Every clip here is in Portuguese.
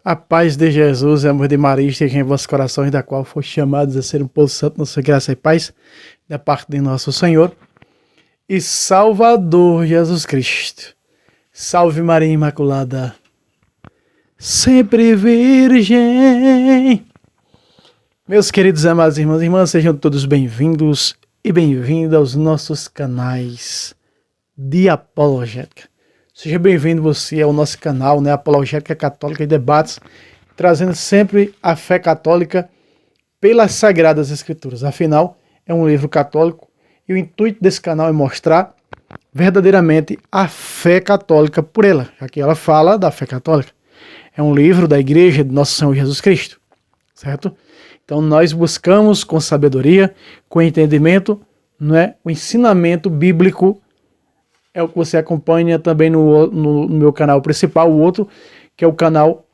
A paz de Jesus e amor de Maria estejam em vossos corações, da qual foste chamados a ser um povo santo, na sua graça e paz, da parte de nosso Senhor e Salvador Jesus Cristo. Salve Maria Imaculada, sempre Virgem. Meus queridos amados irmãos e irmãs, sejam todos bem-vindos e bem-vindas aos nossos canais de apologética. Seja bem-vindo você ao nosso canal, Apologética Católica e Debates, trazendo sempre a fé católica pelas Sagradas Escrituras. Afinal, é um livro católico e o intuito desse canal é mostrar verdadeiramente a fé católica por ela. Aqui ela fala da fé católica. É um livro da Igreja de Nosso Senhor Jesus Cristo, certo? Então nós buscamos com sabedoria, com entendimento, o ensinamento bíblico. É o que você acompanha também no meu canal principal, o outro, que é o canal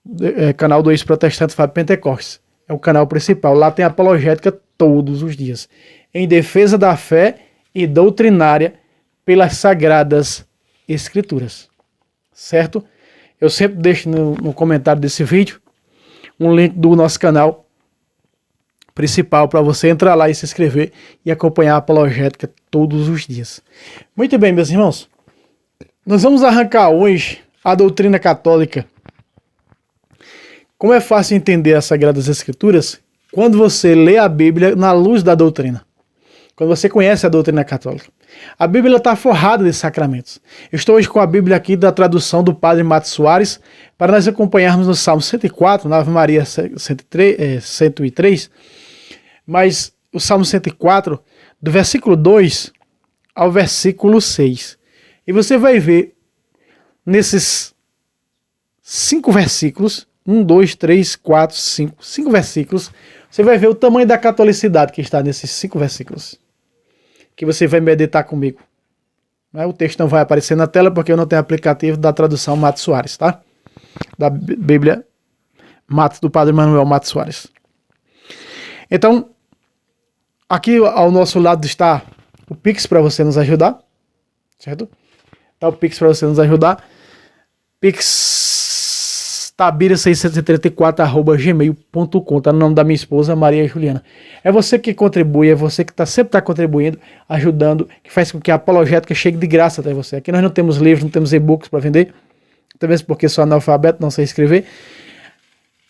do ex-protestante Fábio Pentecostes. É o canal principal. Lá tem apologética todos os dias, em defesa da fé e doutrinária pelas Sagradas Escrituras. Certo? Eu sempre deixo no comentário desse vídeo um link do nosso canal principal para você entrar lá e se inscrever e acompanhar a apologética todos os dias. Muito bem, meus irmãos. Nós vamos arrancar hoje a doutrina católica. Como é fácil entender as Sagradas Escrituras quando você lê a Bíblia na luz da doutrina. Quando você conhece a doutrina católica. A Bíblia está forrada de sacramentos. Eu estou hoje com a Bíblia aqui da tradução do Padre Matos Soares para nós acompanharmos no Salmo 104, na Ave Maria 103, mas o Salmo 104, do versículo 2 ao versículo 6. E você vai ver nesses 5 versículos, 1, 2, 3, 4, 5 versículos, você vai ver o tamanho da catolicidade que está nesses 5 versículos, que você vai meditar comigo. O texto não vai aparecer na tela porque eu não tenho aplicativo da tradução Matos Soares, tá? Da Bíblia Matos, do Padre Manuel Matos Soares. Então, aqui ao nosso lado está o Pix para você nos ajudar, certo? Está o Pix para você nos ajudar. Pix tabira634@gmail.com. Está no nome da minha esposa, Maria Juliana. É você que contribui, é você que sempre está contribuindo, ajudando, que faz com que a apologética chegue de graça até você. Aqui nós não temos livros, não temos e-books para vender, até mesmo porque sou analfabeto, não sei escrever,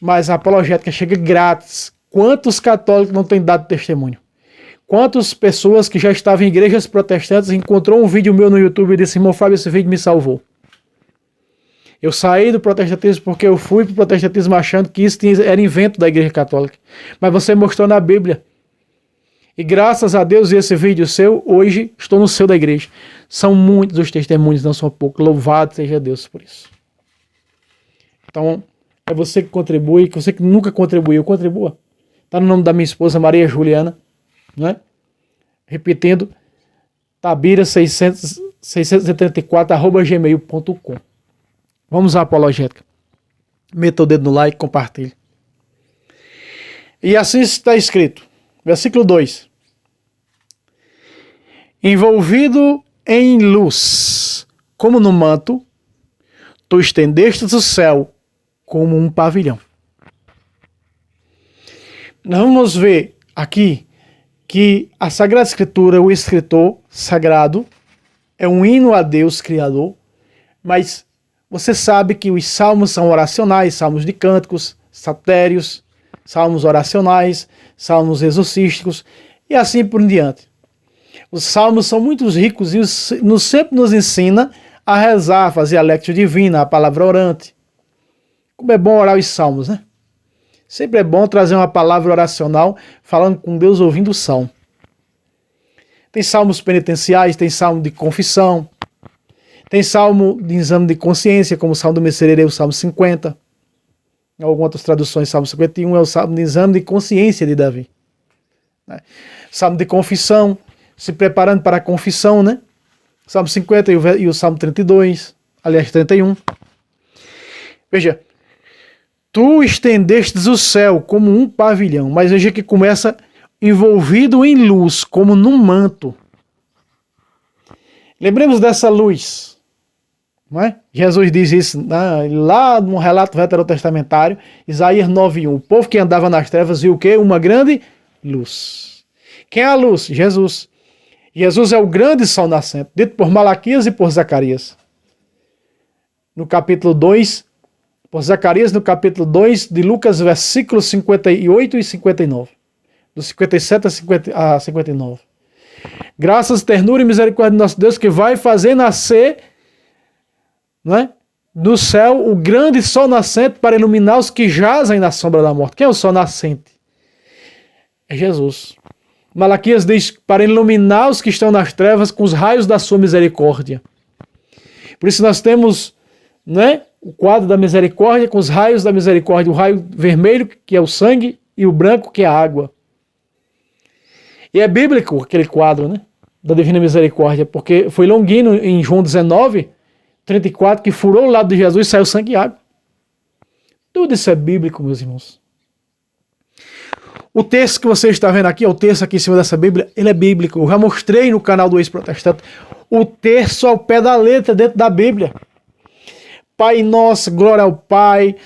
mas a apologética chega grátis. Quantos católicos não têm dado testemunho? Quantas pessoas que já estavam em igrejas protestantes encontrou um vídeo meu no YouTube e disse: irmão Fábio, esse vídeo me salvou. Eu saí do protestantismo porque eu fui para o protestantismo achando que isso era invento da igreja católica. Mas você mostrou na Bíblia. E graças a Deus, esse vídeo seu, hoje estou no seu da igreja. São muitos os testemunhos, não são poucos. Louvado seja Deus por isso. Então, é você que contribui, que você que nunca contribuiu, contribua. Está no nome da minha esposa, Maria Juliana. Repetindo, tabira634@gmail.com. Vamos à apologética. Meta o dedo no like, compartilhe. E assim está escrito, versículo 2: envolvido em luz, como no manto, tu estendestes o céu como um pavilhão. Nós vamos ver aqui que a Sagrada Escritura, o escritor sagrado, é um hino a Deus Criador, mas você sabe que os salmos são oracionais, salmos de cânticos, saltérios, salmos oracionais, salmos exorcísticos e assim por diante. Os salmos são muito ricos e sempre nos ensina a rezar, a fazer a lectio divina, a palavra orante. Como é bom orar os salmos, né? Sempre é bom trazer uma palavra oracional falando com Deus ouvindo o salmo. Tem salmos penitenciais, tem salmo de confissão, tem salmo de exame de consciência, como o salmo do Miserere, o salmo 50. Em algumas outras traduções, salmo 51 é o salmo de exame de consciência de Davi. Salmo de confissão, se preparando para a confissão, né? Salmo 50 e o salmo 32, aliás 31. Veja, tu estendestes o céu como um pavilhão, mas veja que começa envolvido em luz, como num manto. Lembremos dessa luz. Não é? Jesus diz isso lá no relato veterotestamentário, Isaías 9:1. O povo que andava nas trevas viu o quê? Uma grande luz. Quem é a luz? Jesus. Jesus é o grande sol nascente, dito por Malaquias e por Zacarias. No capítulo 2, por Zacarias, no capítulo 2 de Lucas, versículos 58 e 59. Do 57 a 59. Graças, ternura e misericórdia do nosso Deus, que vai fazer nascer, não é, do céu o grande sol nascente para iluminar os que jazem na sombra da morte. Quem é o sol nascente? É Jesus. Malaquias diz para iluminar os que estão nas trevas com os raios da sua misericórdia. Por isso nós temos, né, o quadro da misericórdia com os raios da misericórdia. O raio vermelho, que é o sangue, e o branco, que é a água. E é bíblico aquele quadro, né, da divina misericórdia, porque foi Longino em João 19:34, que furou o lado de Jesus e saiu sangue e água. Tudo isso é bíblico, meus irmãos. O texto que você está vendo aqui, o texto aqui em cima dessa Bíblia, ele é bíblico. Eu já mostrei no canal do Ex-Protestante o texto ao pé da letra dentro da Bíblia. Pai Nosso, glória ao Pai,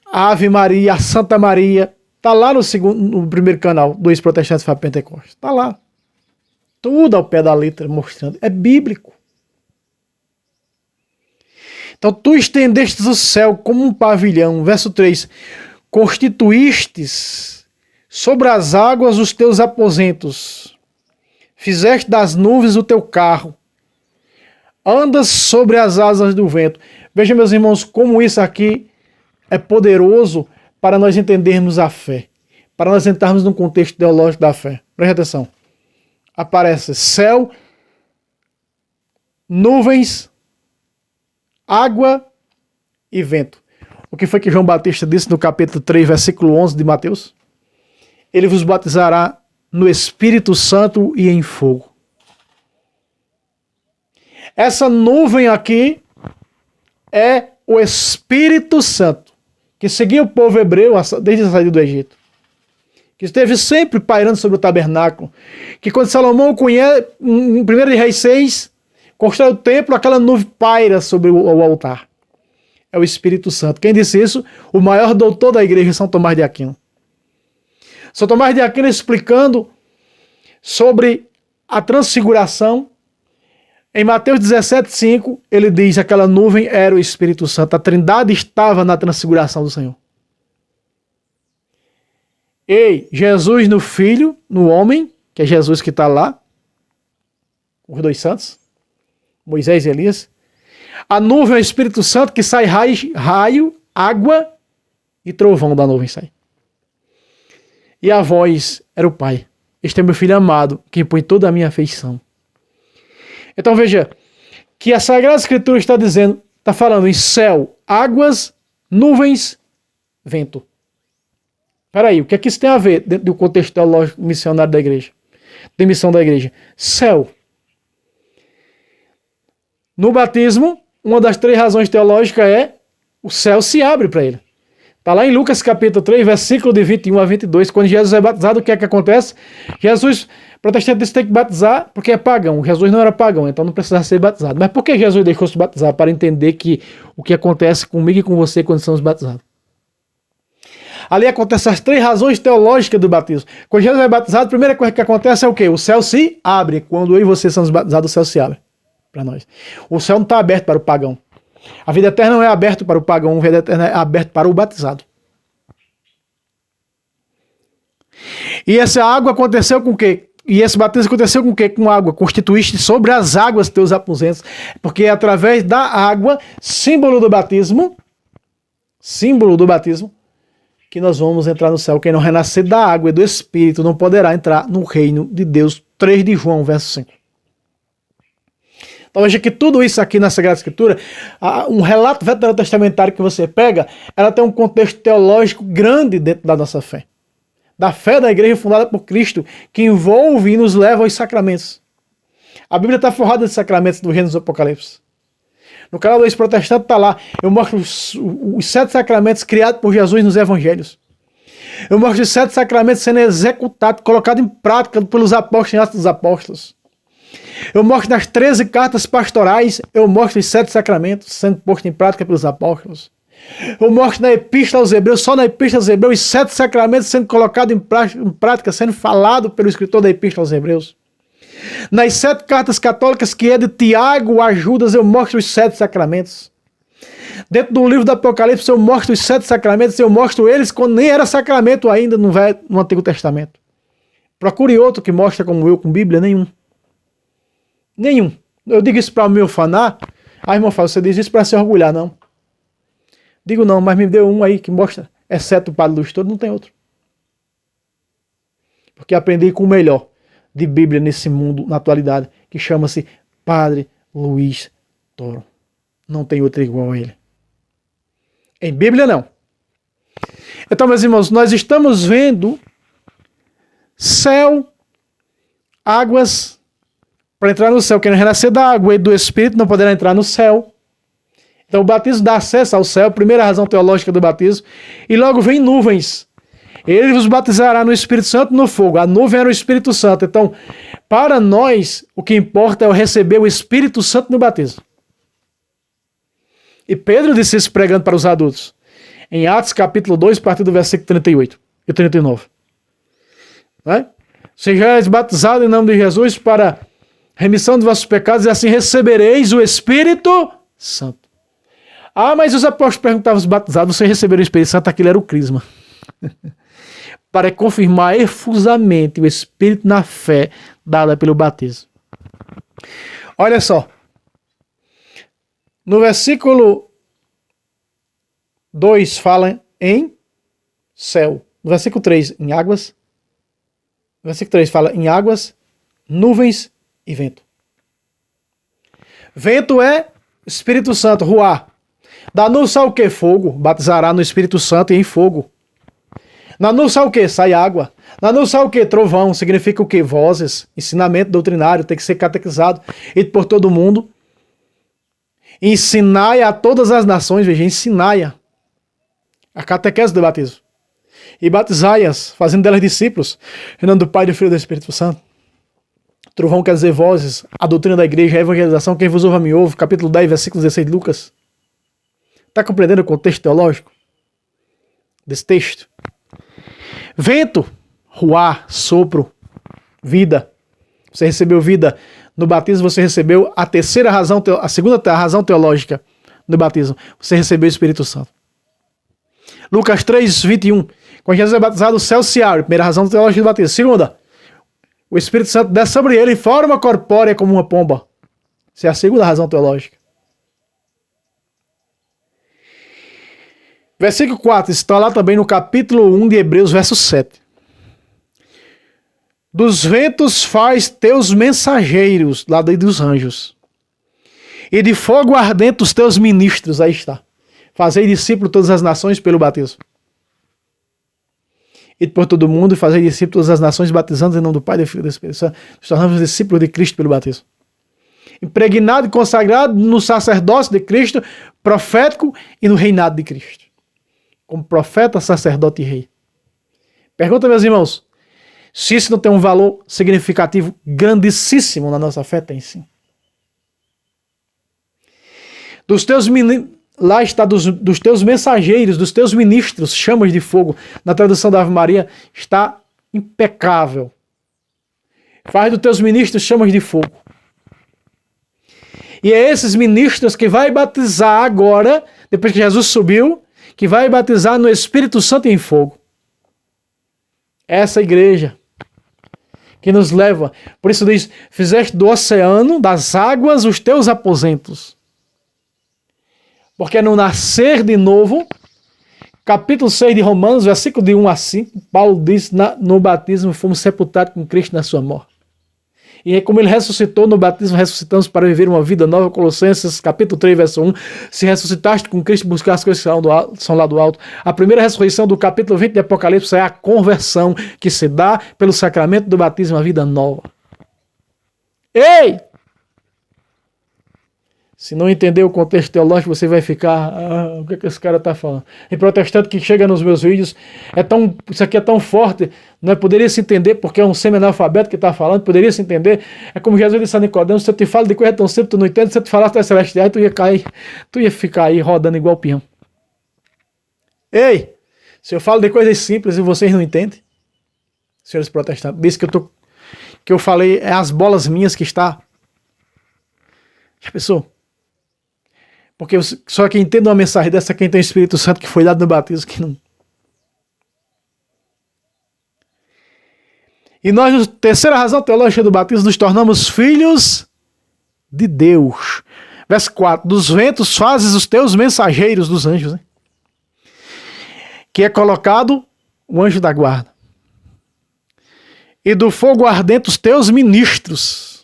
Ave Maria, a Santa Maria. Está lá no primeiro canal do Ex-Protestante Fábio Pentecostes. Está lá. Tudo ao pé da letra mostrando. É bíblico. Então, tu estendestes o céu como um pavilhão. Verso 3. Constituístes sobre as águas os teus aposentos. Fizeste das nuvens o teu carro. Andas sobre as asas do vento. Veja, meus irmãos, como isso aqui é poderoso para nós entendermos a fé. Para nós entrarmos no contexto teológico da fé. Preste atenção. Aparece céu, nuvens, água e vento. O que foi que João Batista disse no capítulo 3, versículo 11 de Mateus? Ele vos batizará no Espírito Santo e em fogo. Essa nuvem aqui é o Espírito Santo, que seguia o povo hebreu desde a saída do Egito. Que esteve sempre pairando sobre o tabernáculo. Que quando Salomão conhece, em 1 Reis 6, constrói o templo, aquela nuvem paira sobre o altar. É o Espírito Santo. Quem disse isso? O maior doutor da igreja, São Tomás de Aquino. São Tomás de Aquino explicando sobre a transfiguração. Em Mateus 17:5, ele diz que aquela nuvem era o Espírito Santo. A Trindade estava na transfiguração do Senhor. E Jesus no Filho, no homem, que é Jesus que está lá, os dois santos, Moisés e Elias. A nuvem é o Espírito Santo, que sai raio, água e trovão da nuvem sai. E a voz era o Pai. Este é meu Filho amado, que põe toda a minha afeição. Então veja, que a Sagrada Escritura está dizendo, está falando em céu, águas, nuvens, vento. Espera aí, o que é que isso tem a ver dentro do contexto teológico missionário da igreja? De missão da igreja. Céu. No batismo, uma das 3 razões teológicas é o céu se abre para ele. Está lá em Lucas capítulo 3, versículo de 21 a 22, quando Jesus é batizado, o que é que acontece? Jesus, protestante, disse que tem que batizar porque é pagão. Jesus não era pagão, então não precisava ser batizado. Mas por que Jesus deixou se batizar? Para entender que o que acontece comigo e com você quando somos batizados. Ali acontecem as 3 razões teológicas do batismo. Quando Jesus é batizado, a primeira coisa que acontece é o quê? O céu se abre. Quando eu e você somos batizados, o céu se abre para nós. O céu não está aberto para o pagão. A vida eterna não é aberta para o pagão, a vida eterna é aberta para o batizado. E essa água aconteceu com o quê? E esse batismo aconteceu com o quê? Com água. Constituíste sobre as águas teus aposentos. Porque é através da água, símbolo do batismo, que nós vamos entrar no céu. Quem não renascer da água e do Espírito não poderá entrar no reino de Deus. 3 de João, verso 5. Então veja que tudo isso aqui na Sagrada Escritura, um relato veterotestamentário que você pega, ela tem um contexto teológico grande dentro da nossa fé. Da fé da igreja fundada por Cristo, que envolve e nos leva aos sacramentos. A Bíblia está forrada de sacramentos do Gênesis do Apocalipse. No canal do Ex-Protestante está lá, eu mostro os 7 sacramentos criados por Jesus nos Evangelhos. Eu mostro os 7 sacramentos sendo executados, colocados em prática pelos apóstolos em Atos dos Apóstolos. Eu mostro nas 13 cartas pastorais, eu mostro os 7 sacramentos sendo postos em prática pelos apóstolos. Eu mostro na Epístola aos Hebreus, só na Epístola aos Hebreus, os 7 sacramentos sendo colocados em prática, sendo falado pelo escritor da Epístola aos Hebreus. Nas 7 cartas católicas, que é de Tiago a Judas, eu mostro os 7 sacramentos. Dentro do livro do Apocalipse, eu mostro os 7 sacramentos, eu mostro eles quando nem era sacramento ainda no Antigo Testamento. Procure outro que mostra como eu, com Bíblia, nenhum. Nenhum. Eu digo isso para me ufanar. Irmão, você diz isso para se orgulhar, não. Digo não, mas me deu um aí que mostra, exceto o Padre Luiz Toro, não tem outro. Porque aprendi com o melhor de Bíblia nesse mundo, na atualidade, que chama-se Padre Luiz Toro. Não tem outro igual a ele. Em Bíblia, não. Então, meus irmãos, nós estamos vendo céu, águas. Para entrar no céu, quem não renascer da água e do Espírito não poderá entrar no céu. Então o batismo dá acesso ao céu, primeira razão teológica do batismo. E logo vem nuvens. Ele vos batizará no Espírito Santo e no fogo. A nuvem era o Espírito Santo. Então, para nós, o que importa é receber o Espírito Santo no batismo. E Pedro disse isso pregando para os adultos. Em Atos capítulo 2, a partir do versículo 38 e 39. Né? Sejais batizados em nome de Jesus para remissão dos vossos pecados e assim recebereis o Espírito Santo. Ah, mas os apóstolos perguntavam aos batizados, você receberam o Espírito Santo? Aquilo era o crisma. Para confirmar efusamente o Espírito na fé dada pelo batismo. Olha só. No versículo 2 fala em céu. No versículo 3, em águas. No versículo 3 fala em águas, nuvens e vento. Vento é Espírito Santo, ruá. Da nuvem sai o que? Fogo. Batizará no Espírito Santo e em fogo. Na nuvem sai o que? Sai água. Na nuvem sai o que? Trovão. Significa o que? Vozes. Ensinamento doutrinário. Tem que ser catequizado. E por todo mundo. Ensinai a todas as nações. Veja, ensinai-a. A catequese do batismo. E batizai-as, fazendo delas discípulos. Em nome do Pai, do Filho e do Espírito Santo. Trovão quer dizer vozes, a doutrina da igreja, a evangelização, quem vos ouve me ouve, capítulo 10, versículo 16 de Lucas. Está compreendendo o contexto teológico desse texto? Vento, ruá, sopro, vida. Você recebeu vida no batismo, você recebeu a terceira razão, a segunda razão teológica do batismo. Você recebeu o Espírito Santo. Lucas 3, 21. Quando Jesus é batizado, o céu se abre. Primeira razão teológica do batismo. Segunda, o Espírito Santo desce sobre ele em forma corpórea como uma pomba. Essa é a segunda razão teológica. Versículo 4 está lá também no capítulo 1 de Hebreus, verso 7. Dos ventos faz teus mensageiros, lá dos anjos. E de fogo ardente os teus ministros, aí está. Fazei discípulo todas as nações pelo batismo. E por todo mundo, fazei discípulos todas as nações, batizando em nome do Pai, do Filho e do Espírito Santo. Nos tornamos discípulos de Cristo pelo batismo. Impregnado e consagrado no sacerdócio de Cristo, profético e no reinado de Cristo. Como profeta, sacerdote e rei. Pergunta, meus irmãos, se isso não tem um valor significativo grandíssimo na nossa fé, tem sim. Dos teus lá está dos teus mensageiros, dos teus ministros, chamas de fogo. Na tradução da Ave Maria está impecável. Faz dos teus ministros chamas de fogo. E é esses ministros que vai batizar agora, depois que Jesus subiu, que vai batizar no Espírito Santo e em fogo. Essa igreja que nos leva. Por isso diz, fizeste do oceano, das águas, os teus aposentos. Porque no nascer de novo, capítulo 6 de Romanos, versículo de 1 a 5, Paulo diz, no batismo fomos sepultados com Cristo na sua morte. E como ele ressuscitou no batismo, ressuscitamos para viver uma vida nova. Colossenses, capítulo 3, verso 1. Se ressuscitaste com Cristo, buscar as coisas que são lá do alto. A primeira ressurreição do capítulo 20 de Apocalipse é a conversão que se dá pelo sacramento do batismo, a vida nova. Ei! Se não entender o contexto teológico, você vai ficar, o que esse cara está falando? E protestante que chega nos meus vídeos, isso aqui é tão forte, não poderia se entender porque é um semi-analfabeto que está falando, poderia se entender. É como Jesus disse a Nicodemo, se eu te falo de coisa tão simples, tu não entende, se eu te falasse das celestiais, tu ia ficar aí rodando igual peão. Ei, se eu falo de coisas simples e vocês não entendem, senhores protestantes, diz que eu falei, é as bolas minhas que está. Já pensou? Porque só quem entende uma mensagem dessa, quem tem o Espírito Santo que foi dado no batismo, que não. E nós, terceira razão teológica do batismo, nos tornamos filhos de Deus. Verso 4, dos ventos fazes os teus mensageiros dos anjos, né? Que é colocado o anjo da guarda. E do fogo ardente os teus ministros.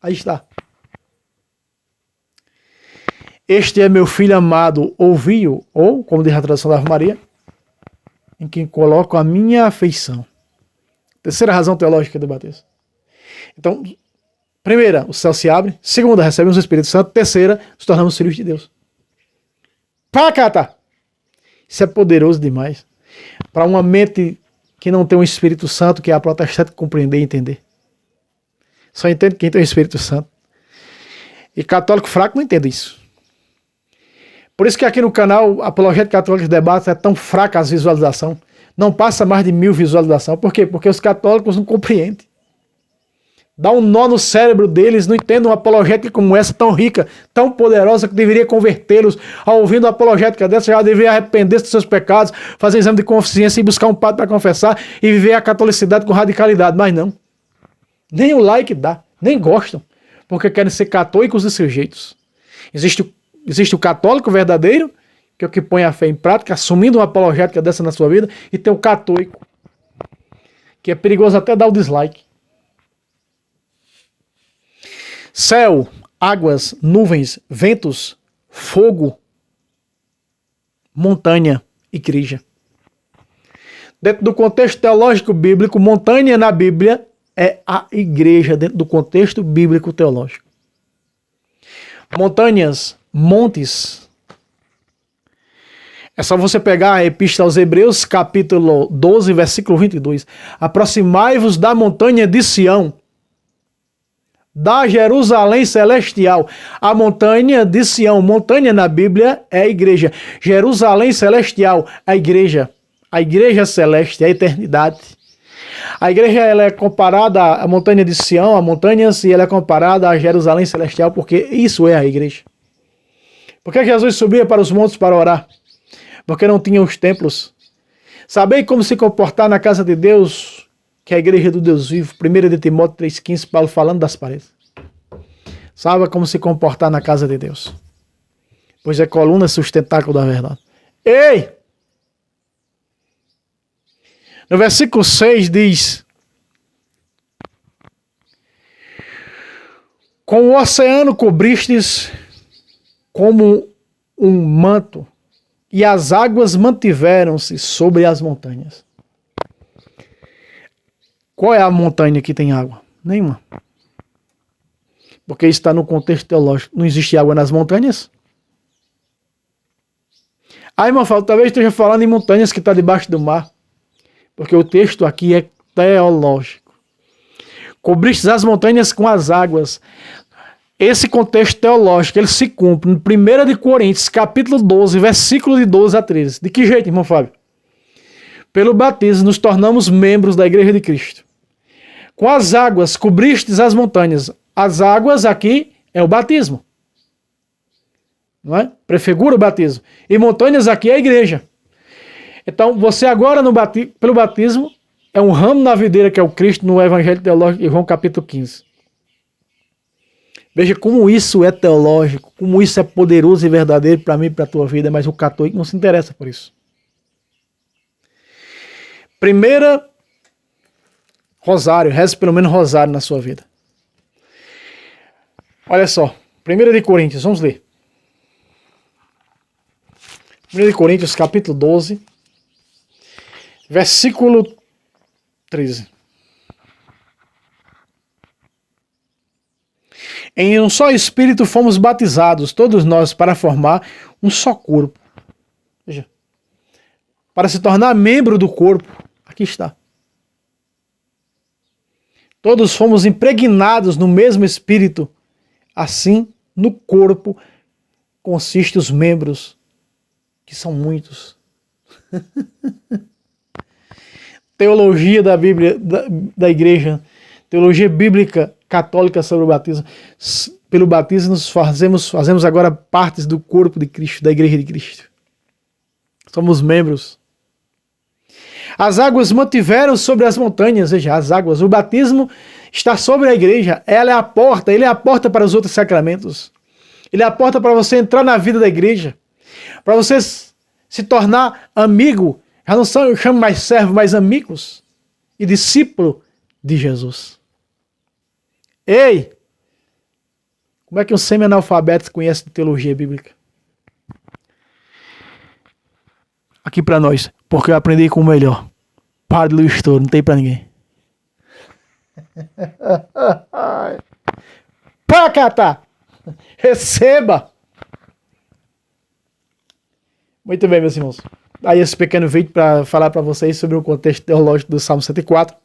Aí está. Este é meu filho amado, ouvi-o, ou, como diz a tradução da Ave Maria, em quem coloco a minha afeição. Terceira razão teológica do batismo. Então, primeira, o céu se abre. Segunda, recebemos o Espírito Santo. Terceira, nos tornamos filhos de Deus. Pacata! Isso é poderoso demais. Para uma mente que não tem um Espírito Santo, que é a protestante, compreender e entender. Só entende quem tem o Espírito Santo. E católico fraco não entende isso. Por isso que aqui no canal Apologética Católica de Debates é tão fraca as visualizações. Não passa mais de 1000 visualizações. Por quê? Porque os católicos não compreendem. Dá um nó no cérebro deles, não entendem uma apologética como essa, tão rica, tão poderosa, que deveria convertê-los. Ao ouvindo uma apologética dessa, já deveria arrepender-se dos seus pecados, fazer exame de consciência e buscar um padre para confessar e viver a catolicidade com radicalidade. Mas não. Nem o like dá, nem gostam, porque querem ser católicos de seus jeitos. Existe o católico verdadeiro, que é o que põe a fé em prática, assumindo uma apologética dessa na sua vida, e tem o católico, que é perigoso até dar o dislike. Céu, águas, nuvens, ventos, fogo, montanha, igreja. Dentro do contexto teológico bíblico, montanha na Bíblia é a igreja, dentro do contexto bíblico teológico. Montanhas, montes. É só você pegar a Epístola aos Hebreus, capítulo 12, versículo 22. Aproximai-vos da montanha de Sião, da Jerusalém celestial. A montanha de Sião, montanha na Bíblia é a igreja. Jerusalém celestial, a igreja celeste, a eternidade. A igreja ela é comparada à montanha de Sião, a montanhas, e ela é comparada a Jerusalém celestial, porque isso é a igreja. Por que Jesus subia para os montes para orar? Porque não tinha os templos. Saber como se comportar na casa de Deus, que é a igreja do Deus vivo. 1 de Timóteo 3,15, Paulo falando das paredes. Saiba como se comportar na casa de Deus, pois é coluna sustentáculo da verdade. Ei! No versículo 6 diz: com o oceano cobristes como um manto, e as águas mantiveram-se sobre as montanhas. Qual é a montanha que tem água? Nenhuma. Porque isso está no contexto teológico. Não existe água nas montanhas? Aí, irmão, talvez esteja falando em montanhas que está debaixo do mar. Porque o texto aqui é teológico. Cobristes as montanhas com as águas. Esse contexto teológico, ele se cumpre no 1 de Coríntios, capítulo 12, versículo de 12 a 13. De que jeito, irmão Fábio? Pelo batismo nos tornamos membros da igreja de Cristo. Com as águas cobristes as montanhas. As águas aqui é o batismo. Não é? Prefigura o batismo. E montanhas aqui é a igreja. Então, você agora, pelo batismo, é um ramo na videira que é o Cristo no Evangelho Teológico de João capítulo 15. Veja como isso é teológico, como isso é poderoso e verdadeiro para mim e para a tua vida, mas o católico não se interessa por isso. Primeira, rosário, reze pelo menos rosário na sua vida. Olha só, 1 de Coríntios, vamos ler. 1 de Coríntios, capítulo 12, versículo 13. Em um só Espírito fomos batizados, todos nós, para formar um só corpo. Veja, para se tornar membro do corpo. Aqui está. Todos fomos impregnados no mesmo Espírito. Assim, no corpo consistem os membros, que são muitos. Teologia da Bíblia, da igreja, teologia bíblica católica sobre o batismo. Pelo batismo nos fazemos agora partes do corpo de Cristo, da igreja de Cristo. Somos membros. As águas mantiveram sobre as montanhas, veja, as águas. O batismo está sobre a igreja. Ela é a porta, ele é a porta para os outros sacramentos. Ele é a porta para você entrar na vida da igreja. Para você se tornar amigo. Já não chamo mais servo, mas amigos. E discípulo de Jesus. Ei! Como é que um semi-analfabeto conhece de teologia bíblica? Aqui para nós. Porque eu aprendi com o melhor. Padre Luiz Toro, não tem para ninguém. Pacata! Receba! Muito bem, meus irmãos. Aí esse pequeno vídeo para falar para vocês sobre o contexto teológico do Salmo 104,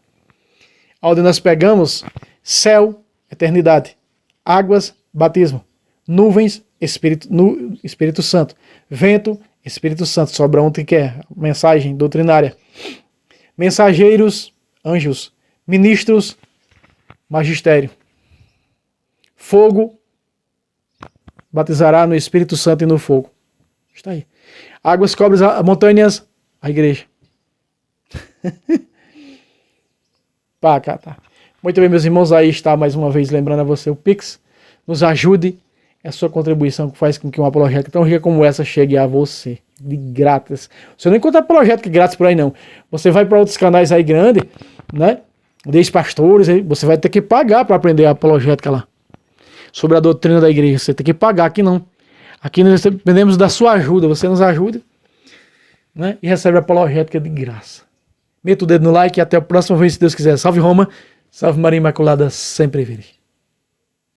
onde nós pegamos céu, eternidade, águas, batismo, nuvens, Espírito Santo, vento, Espírito Santo, sobra onde quer, mensagem doutrinária, mensageiros, anjos, ministros, magistério, fogo, batizará no Espírito Santo e no fogo. Está aí. Águas cobrem as montanhas, a igreja. Pá, cá, tá. Muito bem, meus irmãos, aí está mais uma vez lembrando a você o Pix. Nos ajude, é a sua contribuição que faz com que uma apologética tão rica como essa chegue a você, de grátis. Você não encontra apologética grátis por aí não. Você vai para outros canais aí grandes, né? Desde pastores, você vai ter que pagar para aprender a apologética lá. Sobre a doutrina da igreja, você tem que pagar, aqui não. Aqui nós dependemos da sua ajuda, você nos ajuda, né? E recebe a apologética de graça. Meta o dedo no like e até o próximo vídeo, se Deus quiser. Salve Roma, salve Maria Imaculada, sempre vire.